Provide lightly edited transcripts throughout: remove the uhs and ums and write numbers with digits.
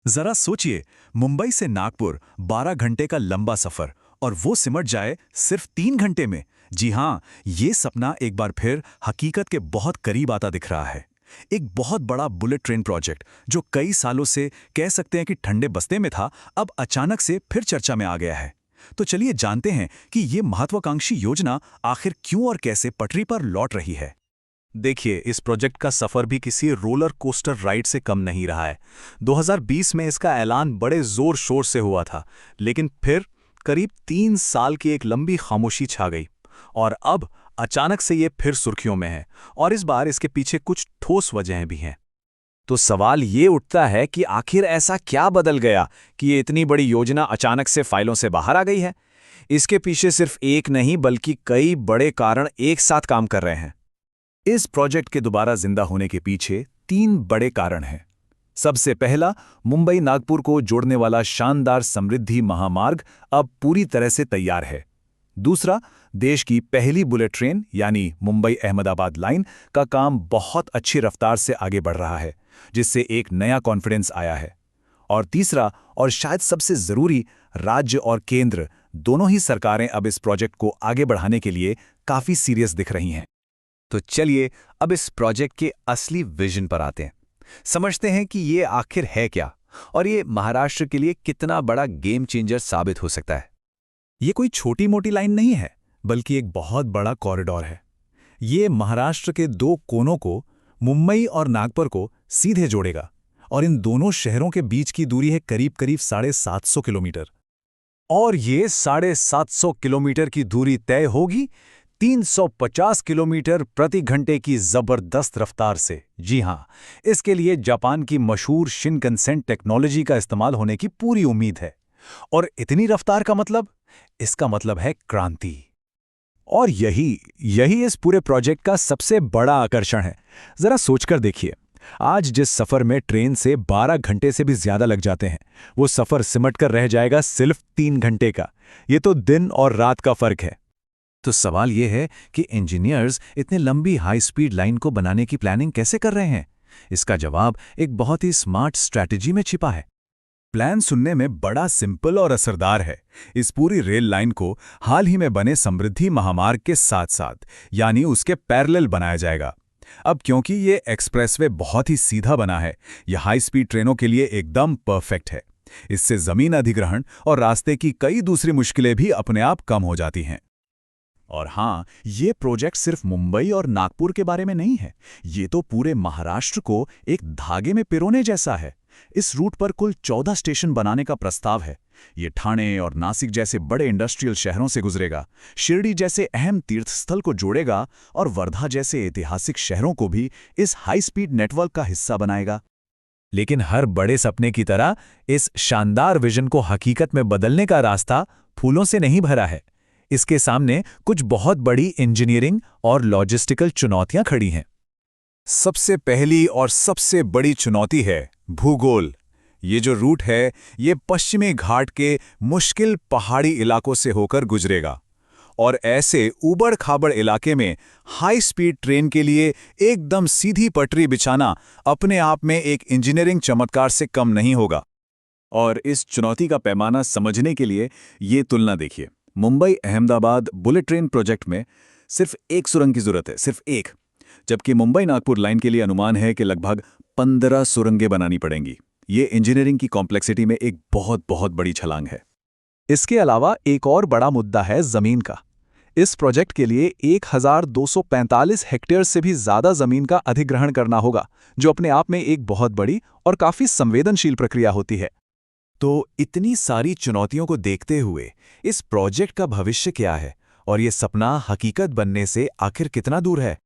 जरा सोचिए, मुंबई से नागपुर 12 घंटे का लंबा सफर, और वो सिमट जाए सिर्फ 3 घंटे में। जी हाँ, ये सपना एक बार फिर हकीकत के बहुत करीब आता दिख रहा है। एक बहुत बड़ा बुलेट ट्रेन प्रोजेक्ट जो कई सालों से कह सकते हैं कि ठंडे बस्ते में था, अब अचानक से फिर चर्चा में आ गया है। तो चलिए जानते हैं कि ये महत्वाकांक्षी योजना आखिर क्यों और कैसे पटरी पर लौट रही है। देखिए, इस प्रोजेक्ट का सफर भी किसी रोलर कोस्टर राइड से कम नहीं रहा है। 2020 में इसका ऐलान बड़े जोर शोर से हुआ था, लेकिन फिर करीब 3 साल की एक लंबी खामोशी छा गई और अब अचानक से ये फिर सुर्खियों में है। और इस बार इसके पीछे कुछ ठोस वजहें भी हैं। तो सवाल ये उठता है कि आखिर ऐसा क्या बदल गया कि ये इतनी बड़ी योजना अचानक से फाइलों से बाहर आ गई है। इसके पीछे सिर्फ एक नहीं बल्कि कई बड़े कारण एक साथ काम कर रहे हैं। इस प्रोजेक्ट के दोबारा जिंदा होने के पीछे 3 बड़े कारण हैं। सबसे पहला, मुंबई नागपुर को जोड़ने वाला शानदार समृद्धि महामार्ग अब पूरी तरह से तैयार है। दूसरा, देश की पहली बुलेट ट्रेन यानी मुंबई अहमदाबाद लाइन का काम बहुत अच्छी रफ्तार से आगे बढ़ रहा है, जिससे एक नया कॉन्फिडेंस आया है। और तीसरा, और शायद सबसे जरूरी, राज्य और केंद्र दोनों ही सरकारें अब इस प्रोजेक्ट को आगे बढ़ाने के लिए काफी सीरियस दिख रही हैं। तो चलिए अब इस प्रोजेक्ट के असली विजन पर आते हैं। समझते हैं कि ये आखिर है क्या और ये महाराष्ट्र के लिए कितना बड़ा गेम चेंजर साबित हो सकता है। ये कोई छोटी मोटी लाइन नहीं है, बल्कि एक बहुत बड़ा कॉरिडोर है। ये महाराष्ट्र के 2 कोनों को, मुंबई और नागपुर को सीधे जोड़ेगा, और इन दोनों शहरों के बीच की दूरी है करीब करीब 750 किलोमीटर। और ये 750 किलोमीटर की दूरी तय होगी 350 किलोमीटर प्रति घंटे की जबरदस्त रफ्तार से। जी हां, इसके लिए जापान की मशहूर शिनकनसेन टेक्नोलॉजी का इस्तेमाल होने की पूरी उम्मीद है। और इतनी रफ्तार का मतलब? इसका मतलब है क्रांति। और यही इस पूरे प्रोजेक्ट का सबसे बड़ा आकर्षण है। जरा सोचकर देखिए, आज जिस सफर में ट्रेन से 12 घंटे से भी ज्यादा लग जाते हैं, वो सफर सिमट कर रह जाएगा सिर्फ 3 घंटे का। ये तो दिन और रात का फर्क है। तो सवाल यह है कि इंजीनियर्स इतने लंबी हाई स्पीड लाइन को बनाने की प्लानिंग कैसे कर रहे हैं? इसका जवाब एक बहुत ही स्मार्ट स्ट्रैटेजी में छिपा है। प्लान सुनने में बड़ा सिंपल और असरदार है। इस पूरी रेल लाइन को हाल ही में बने समृद्धि महामार्ग के साथ साथ, यानी उसके पैरेलल बनाया जाएगा। अब क्योंकि ये एक्सप्रेसवे बहुत ही सीधा बना है, यह हाई स्पीड ट्रेनों के लिए एकदम परफेक्ट है। इससे जमीन अधिग्रहण और रास्ते की कई दूसरी मुश्किलें भी अपने आप कम हो जाती हैं। और हाँ, ये प्रोजेक्ट सिर्फ मुंबई और नागपुर के बारे में नहीं है, ये तो पूरे महाराष्ट्र को एक धागे में पिरोने जैसा है। इस रूट पर कुल 14 स्टेशन बनाने का प्रस्ताव है। ये ठाणे और नासिक जैसे बड़े इंडस्ट्रियल शहरों से गुजरेगा, शिरडी जैसे अहम तीर्थस्थल को जोड़ेगा और वर्धा जैसे ऐतिहासिक शहरों को भी इस हाई स्पीड नेटवर्क का हिस्सा बनाएगा। लेकिन हर बड़े सपने की तरह इस शानदार विजन को हकीकत में बदलने का रास्ता फूलों से नहीं भरा है। इसके सामने कुछ बहुत बड़ी इंजीनियरिंग और लॉजिस्टिकल चुनौतियां खड़ी हैं। सबसे पहली और सबसे बड़ी चुनौती है भूगोल। ये जो रूट है, ये पश्चिमी घाट के मुश्किल पहाड़ी इलाकों से होकर गुजरेगा, और ऐसे ऊबड़-खाबड़ इलाके में हाई स्पीड ट्रेन के लिए एकदम सीधी पटरी बिछाना अपने आप में एक इंजीनियरिंग चमत्कार से कम नहीं होगा। और इस चुनौती का पैमाना समझने के लिए ये तुलना देखिए। Mumbai Ahmedabad bullet train project में सिर्फ एक सुरंग की जरूरत है, सिर्फ एक, जबकि मुंबई नागपुर लाइन के लिए अनुमान है कि लगभग 15 सुरंगें बनानी पड़ेंगी। ये इंजीनियरिंग की कॉम्प्लेक्सिटी में एक बहुत बहुत बड़ी छलांग है। इसके अलावा एक और बड़ा मुद्दा है जमीन का। इस प्रोजेक्ट के लिए 1245 हेक्टेयर से भी ज्यादा जमीन का अधिग्रहण करना होगा, जो अपने आप में एक बहुत बड़ी और काफी संवेदनशील प्रक्रिया होती है। तो इतनी सारी चुनौतियों को देखते हुए इस प्रोजेक्ट का भविष्य क्या है, और ये सपना हकीकत बनने से आखिर कितना दूर है?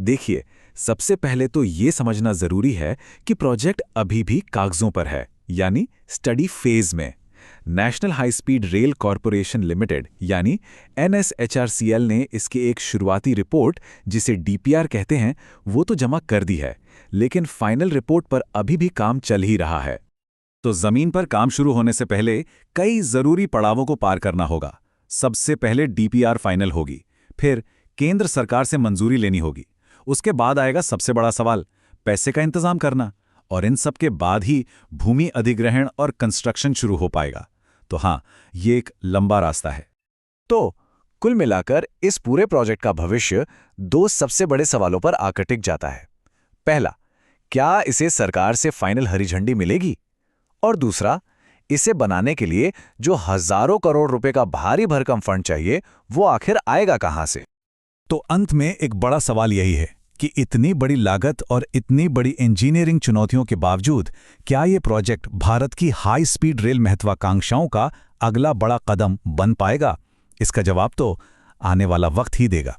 देखिए, सबसे पहले तो ये समझना जरूरी है कि प्रोजेक्ट अभी भी कागजों पर है, यानी स्टडी फेज में। National high speed rail corporation limited यानी NSHRCL ने इसकी एक शुरुआती रिपोर्ट, जिसे DPR कहते हैं, वो तो जमा कर दी है, लेकिन फाइनल रिपोर्ट पर अभी भी काम चल ही रहा है। तो जमीन पर काम शुरू होने से पहले कई जरूरी पड़ावों को पार करना होगा। सबसे पहले DPR फाइनल होगी, फिर केंद्र सरकार से मंजूरी लेनी होगी। उसके बाद आएगा सबसे बड़ा सवाल, पैसे का इंतजाम करना। और इन सब के बाद ही भूमि अधिग्रहण और कंस्ट्रक्शन शुरू हो पाएगा। तो हाँ, ये एक लंबा रास्ता है। तो कुल मिलाकर इस पूरे प्रोजेक्ट का भविष्य दो सबसे बड़े सवालों पर आकर टिक जाता है। पहला, क्या इसे सरकार से फाइनल हरी झंडी मिलेगी? और दूसरा, इसे बनाने के लिए जो हजारों करोड़ रुपए का भारी भरकम फंड चाहिए, वो आखिर आएगा कहां से? तो अंत में एक बड़ा सवाल यही है कि इतनी बड़ी लागत और इतनी बड़ी इंजीनियरिंग चुनौतियों के बावजूद क्या ये प्रोजेक्ट भारत की हाई स्पीड रेल महत्वाकांक्षाओं का अगला बड़ा कदम बन पाएगा? इसका जवाब तो आने वाला वक्त ही देगा।